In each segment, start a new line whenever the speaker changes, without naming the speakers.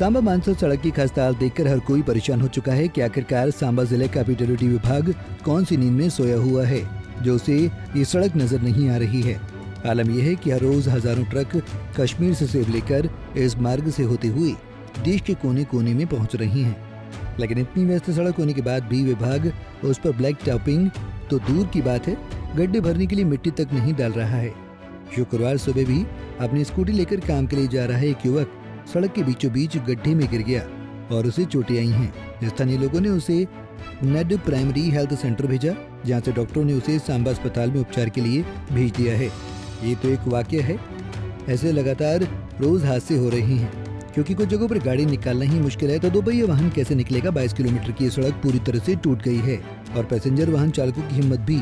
सांबा मानसर सड़क की खस्ता हाल देखकर हर कोई परेशान हो चुका है कि आखिरकार सांबा जिले का पीडब्ल्यूडी विभाग कौन सी नींद में सोया हुआ है जो उसे ये सड़क नजर नहीं आ रही है। आलम यह है कि हर रोज हजारों ट्रक कश्मीर से सेब लेकर इस मार्ग से होते हुए देश के कोने कोने में पहुंच रही हैं। लेकिन इतनी व्यस्त सड़क होने के बाद भी विभाग उस पर ब्लैक टॉपिंग तो दूर की बात है, गड्ढे भरने के लिए मिट्टी तक नहीं डाल रहा है। शुक्रवार सुबह भी अपनी स्कूटी लेकर काम के लिए जा रहा एक युवक सड़क के बीचों बीच गड्ढे में गिर गया और उसे चोटें आई हैं। स्थानीय लोगों ने उसे नेड प्राइमरी हेल्थ सेंटर भेजा, जहां से डॉक्टरों ने उसे सांबा अस्पताल में उपचार के लिए भेज दिया है। ये तो एक वाकया है, ऐसे लगातार रोज हादसे हो रहे हैं क्योंकि कुछ जगहों पर गाड़ी निकालना ही मुश्किल है तो दो पहिया वाहन कैसे निकलेगा। 22 किलोमीटर की सड़क पूरी तरह से टूट गई है और पैसेंजर वाहन चालकों की हिम्मत भी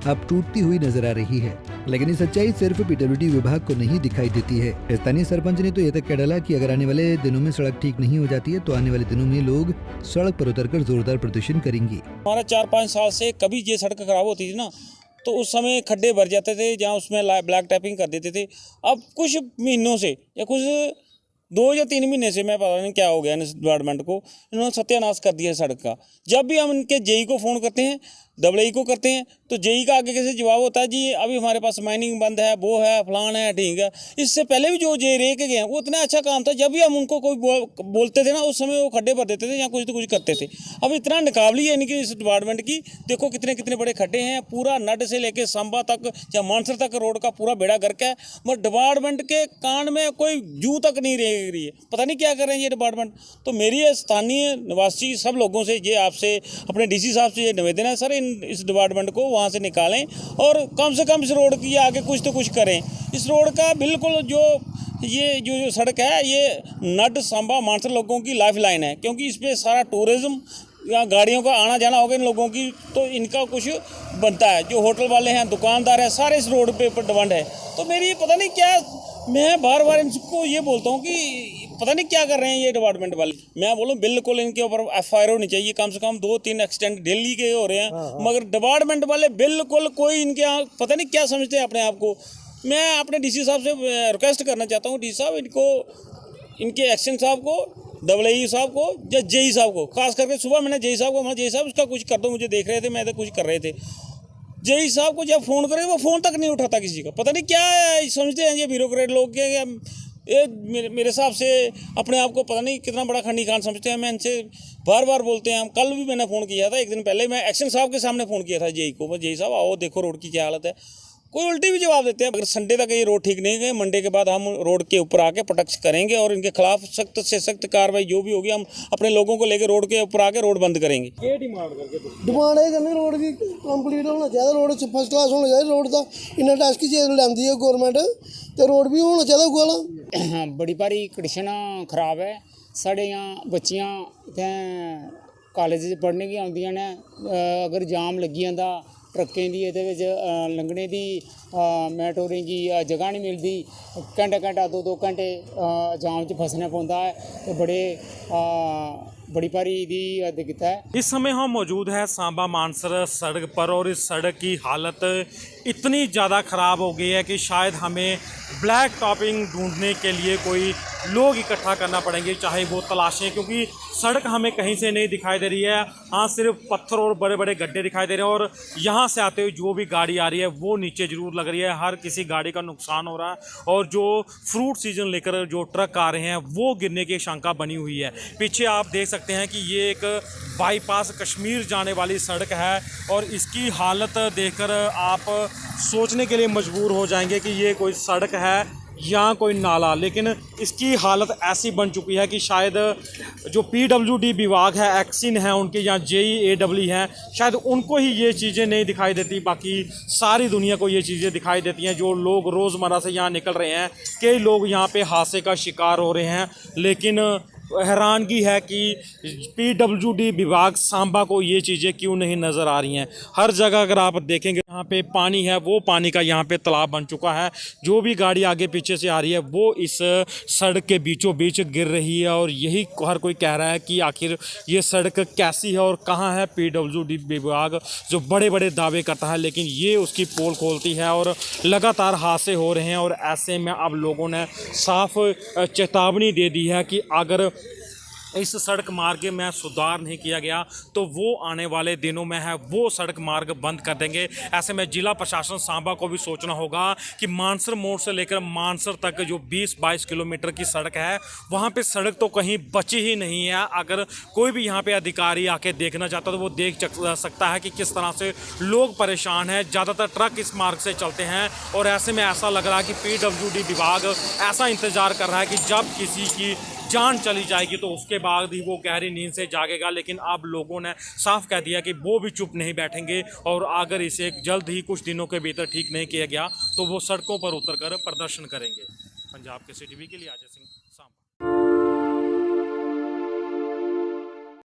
अब टूटती हुई नजर आ रही है। लेकिन ये सच्चाई सिर्फ पीडब्ल्यूडी विभाग को नहीं दिखाई देती है। स्थानीय सरपंच ने तो यह तक कह डाला कि अगर आने वाले दिनों में सड़क ठीक नहीं हो जाती है तो आने वाले दिनों में लोग सड़क पर उतरकर जोरदार प्रदर्शन करेंगे।
हमारा 4-5 साल से कभी ये सड़क खराब होती थी ना तो उस समय खड्डे भर जाते थे जहाँ उसमें ब्लैक टैपिंग कर देते थे। अब कुछ महीनों से या कुछ 2 या 3 महीने से मैं पता नहीं क्या हो गया इस डिपार्टमेंट को, इन्होंने सत्यानाश कर दिया सड़क का। जब भी हम इनके जेई को फ़ोन करते हैं, डब्ल्यूई को करते हैं तो जेई का आगे कैसे जवाब होता है, जी अभी हमारे पास माइनिंग बंद है, वो है, फलान है, ठीक है। इससे पहले भी जो जे रह के गए हैं वो इतना अच्छा काम था, जब भी हम उनको कोई बोलते थे ना उस समय वो खड्डे भर देते थे या कुछ तो कुछ करते थे। अब इतना निकाबली है इनकी इस डिपार्टमेंट की, देखो कितने कितने बड़े खड्डे हैं, पूरा नड से लेके सांबा तक या मानसर तक रोड का पूरा बेड़ा गर्क है, मगर डिपार्टमेंट के कान में कोई जू तक नहीं रह रही है, पता नहीं क्या कर रहे हैं ये डिपार्टमेंट। तो मेरी स्थानीय निवासी सब लोगों से ये आपसे अपने डीसी साहब से ये निवेदन है, सर इस डिपार्टमेंट को वहाँ से निकालें और कम से कम इस रोड की आगे कुछ तो कुछ करें। इस रोड का बिल्कुल जो सड़क है ये नड सांबा मानसर लोगों की लाइफ लाइन है, क्योंकि इस पर सारा टूरिज्म या गाड़ियों का आना जाना होगा इन लोगों की, तो इनका कुछ बनता है। जो होटल वाले हैं, दुकानदार हैं, सारे इस रोड पे डिपेंड है। तो मेरी पता नहीं क्या, मैं बार बार इनको ये बोलता हूँ कि पता नहीं क्या कर रहे हैं ये डिपार्टमेंट वाले। मैं बोलूँ बिल्कुल इनके ऊपर FIR होनी चाहिए, कम से कम 2-3 एक्सीडेंट डेली के हो रहे हैं। मगर डिपार्टमेंट वाले बिल्कुल कोई इनके यहाँ पता नहीं क्या समझते हैं अपने आप को। मैं अपने डीसी साहब से रिक्वेस्ट करना चाहता हूँ, डीसी साहब इनको, इनके एक्शन साहब को, डब्ल्यूई साहब को या जेई साहब को, खास करके सुबह मैंने जेई साहब को, जेई साहब उसका कुछ कर दो, मुझे देख रहे थे, मैं तो कुछ कर रहे थे। जेई साहब को जब फ़ोन करे वो फ़ोन तक नहीं उठाता किसी का, पता नहीं क्या समझते हैं ये ब्यूरोक्रेट लोग के, ये मेरे हिसाब से अपने आप को पता नहीं कितना बड़ा खंडी खान समझते हैं। मैं इनसे बार बार बोलते हैं, हम कल भी मैंने फ़ोन किया था, एक दिन पहले मैं एक्शन साहब के सामने फ़ोन किया था जेई को, जेई साहब आओ देखो रोड की क्या हालत है। कोई उल्टी भी जवाब देते हैं। अगर संडे तक ये रोड ठीक नहीं गए, मंडे के बाद हम रोड के ऊपर आके प्रोटेक्ट करेंगे और इनके खिलाफ सख्त से सख्त कार्रवाई जो भी होगी, हम अपने लोगों को लेकर रोड के ऊपर आके रोड बंद करेंगे। ये डिमांड
है करनी रोड की कंप्लीट होना चाहिए, रोड फर्स्ट क्लास होना चाहिए, रोड का इन्ना टैक्स की चीज़ लैंदी है गौरमेंट, तो रोड भी होना चाहिए उगला।
बड़ी भारी कंडीशन खराब है। साढ़े यहाँ बच्चियां कॉलेज पढ़ने की आउंदियां ने, अगर जाम लगी जाता ट्रकें दी लंघने की मैटाडोरें की जगह नहीं मिलती, घंटा 2-2 घंटे जाम च फसना पौंदा है, तो बड़ी भारी दी दिक्कत है।
इस समय हम मौजूद है सांबा मानसर सड़क पर और इस सड़क की हालत इतनी ज़्यादा ख़राब हो गई है कि शायद हमें ब्लैक टॉपिंग ढूंढने के लिए कोई लोग इकट्ठा करना पड़ेंगे, चाहे वो तलाशें, क्योंकि सड़क हमें कहीं से नहीं दिखाई दे रही है। हाँ, सिर्फ पत्थर और बड़े बड़े गड्ढे दिखाई दे रहे हैं और यहाँ से आते हुए जो भी गाड़ी आ रही है वो नीचे ज़रूर लग रही है। हर किसी गाड़ी का नुकसान हो रहा है और जो फ्रूट सीजन लेकर जो ट्रक आ रहे हैं वो गिरने की शंका बनी हुई है। पीछे आप देख सकते हैं कि ये एक बाईपास कश्मीर जाने वाली सड़क है और इसकी हालत देखकर आप सोचने के लिए मजबूर हो जाएंगे कि ये कोई सड़क है या कोई नाला, लेकिन इसकी हालत ऐसी बन चुकी है कि शायद जो पीडब्ल्यूडी विभाग है, एक्सिन है उनके, या JEAW हैं, शायद उनको ही ये चीज़ें नहीं दिखाई देती, बाकी सारी दुनिया को ये चीज़ें दिखाई देती हैं। जो लोग रोज़मर्रा से यहाँ निकल रहे हैं, कई लोग यहाँ पे हादसे का शिकार हो रहे हैं, लेकिन हैरानगी है कि पीडब्ल्यूडी विभाग सांबा को ये चीज़ें क्यों नहीं नज़र आ रही हैं। हर जगह अगर आप देखेंगे यहाँ पे पानी है, वो पानी का यहाँ पे तालाब बन चुका है। जो भी गाड़ी आगे पीछे से आ रही है वो इस सड़क के बीचों बीच गिर रही है और यही हर कोई कह रहा है कि आखिर ये सड़क कैसी है और कहाँ है पीडब्ल्यूडी विभाग, जो बड़े बड़े दावे करता है लेकिन ये उसकी पोल खोलती है और लगातार हादसे हो रहे हैं। और ऐसे में अब लोगों ने साफ चेतावनी दे दी है कि अगर इस सड़क मार्ग में सुधार नहीं किया गया तो वो आने वाले दिनों में है वो सड़क मार्ग बंद कर देंगे। ऐसे में जिला प्रशासन सांबा को भी सोचना होगा कि मानसर मोड़ से लेकर मानसर तक जो 20-22 किलोमीटर की सड़क है वहाँ पे सड़क तो कहीं बची ही नहीं है। अगर कोई भी यहाँ पे अधिकारी आके देखना चाहता तो वो देख सकता है कि किस तरह से लोग परेशान हैं। ज़्यादातर ट्रक इस मार्ग से चलते हैं और ऐसे में ऐसा लग रहा है कि PWD विभाग ऐसा इंतज़ार कर रहा है कि जब किसी की जान चली जाएगी तो उसके बाद ही वो गहरी नींद से जागेगा। लेकिन अब लोगों ने साफ कह दिया कि वो भी चुप नहीं बैठेंगे और अगर इसे जल्द ही कुछ दिनों के भीतर ठीक नहीं किया गया तो वो सड़कों पर उतरकर प्रदर्शन करेंगे। पंजाब के CTV के लिए अजय सिंह।